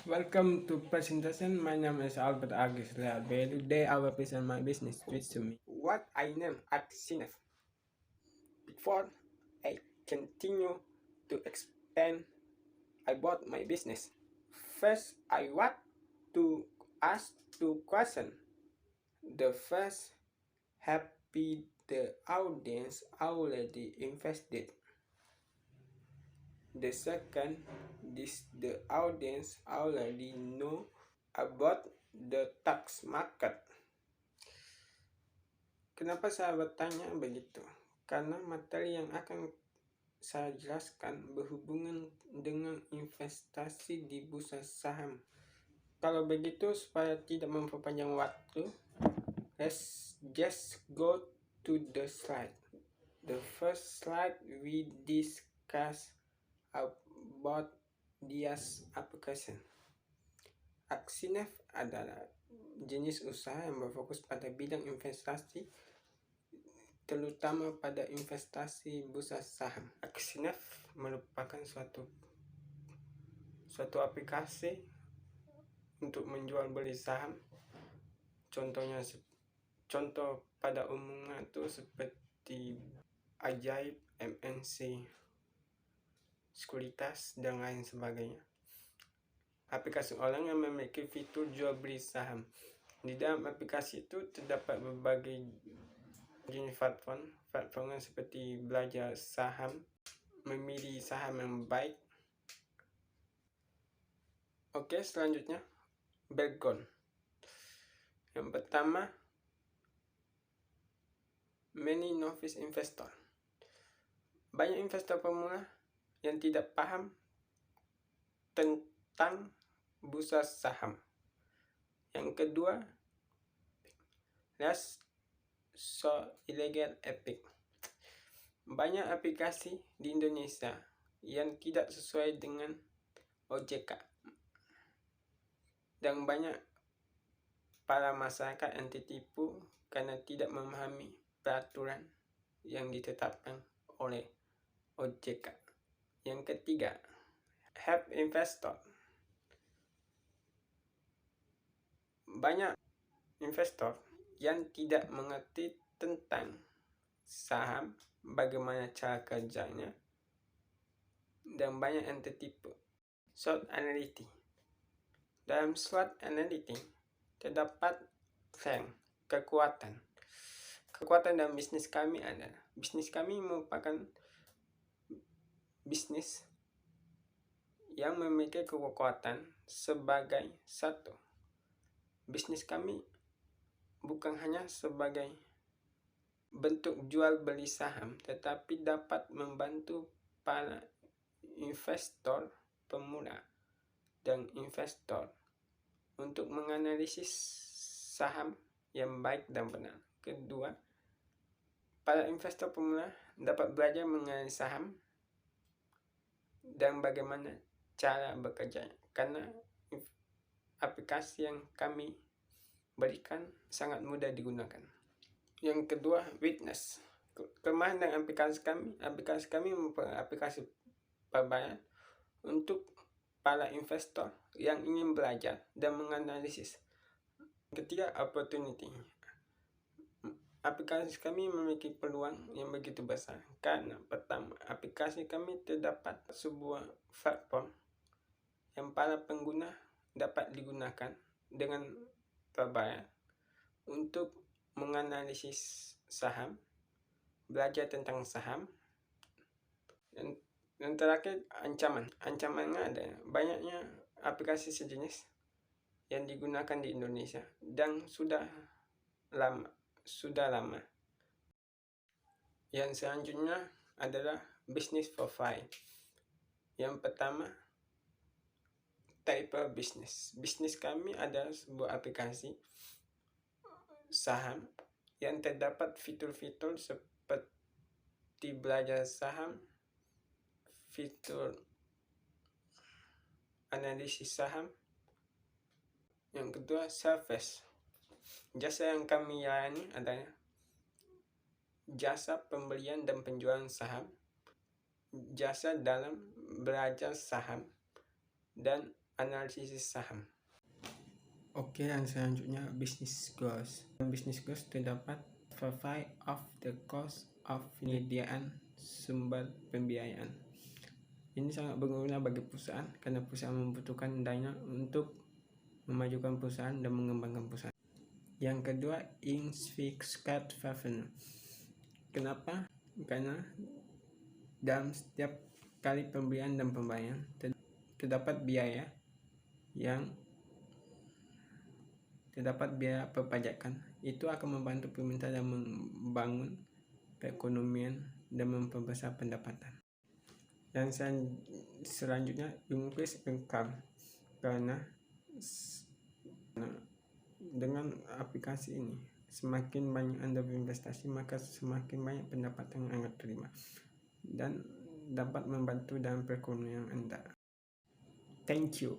Welcome to presentation. My name is Albert Agis Leal. Today I will present my business switch to me. What I name at CNF. Before I continue to expand about my business, first I want to ask two questions. The first, happy the audience already invested. The second, this the audience already know about the tax market. Kenapa saya bertanya begitu? Karena materi yang akan saya jelaskan berhubungan dengan investasi di bursa saham. Kalau begitu, supaya tidak memperpanjang waktu, let's just go to the slide. The first slide we discuss about Dias application. Aksinef adalah jenis usaha yang berfokus pada bidang investasi, terutama pada investasi bursa saham. Aksinef merupakan suatu aplikasi untuk menjual beli saham. Contoh pada umumnya itu seperti Ajaib, MNC, Sekuritas, dan lain sebagainya. Aplikasi orang yang memiliki fitur jual beli saham. Di dalam aplikasi itu terdapat berbagai jenis platform seperti belajar saham, memilih saham yang baik. Oke, selanjutnya background. Yang pertama, many novice investor. Banyak investor pemula yang tidak paham tentang bursa saham. Yang kedua, less so illegal epic. Banyak aplikasi di Indonesia yang tidak sesuai dengan OJK, dan banyak para masyarakat yang tertipu karena tidak memahami peraturan yang ditetapkan oleh OJK. Yang ketiga, help investor. Banyak investor yang tidak mengerti tentang saham, bagaimana cara kerjanya, dan banyak yang tertipu. SWOT analysis. Dalam SWOT analysis terdapat strength, kekuatan. Kekuatan dalam bisnis kami adalah, bisnis kami merupakan bisnis yang memiliki kekuatan sebagai satu. Bisnis kami bukan hanya sebagai bentuk jual beli saham, tetapi dapat membantu para investor pemula dan investor untuk menganalisis saham yang baik dan benar. Kedua, para investor pemula dapat belajar mengenai saham dan bagaimana cara bekerja, karena aplikasi yang kami berikan sangat mudah digunakan. Yang kedua, weakness. Kelemahan dan aplikasi kami merupakan aplikasi berbayar untuk para investor yang ingin belajar dan menganalisis. Ketiga, opportunity. Aplikasi kami memiliki peluang yang begitu besar karena pertama, aplikasi kami terdapat sebuah platform yang para pengguna dapat digunakan dengan berbayar untuk menganalisis saham, belajar tentang saham, dan terakhir ancaman. Ancamannya ada banyaknya aplikasi sejenis yang digunakan di Indonesia dan sudah lama. Yang selanjutnya adalah business profile. Yang pertama, type business. Bisnis kami adalah sebuah aplikasi saham yang terdapat fitur-fitur seperti belajar saham, fitur analisis saham. Yang kedua, service. Jasa yang kami layani adalah jasa pembelian dan penjualan saham, jasa dalam belajar saham, dan analisis saham. Oke, yang selanjutnya business goals. Business goals terdapat survey of the cost of penyediaan sumber pembiayaan. Ini sangat berguna bagi perusahaan karena perusahaan membutuhkan dana untuk memajukan perusahaan dan mengembangkan perusahaan. Yang kedua, fixed revenue. Kenapa? Karena dalam setiap kali pembelian dan pembayaran terdapat biaya perpajakan. Itu akan membantu pemerintah dalam membangun perekonomian dan memperbesar pendapatan. Dan selanjutnya increase income, karena dengan aplikasi ini semakin banyak Anda berinvestasi, maka semakin banyak pendapatan yang Anda terima dan dapat membantu dalam perekonomian Anda. Thank you.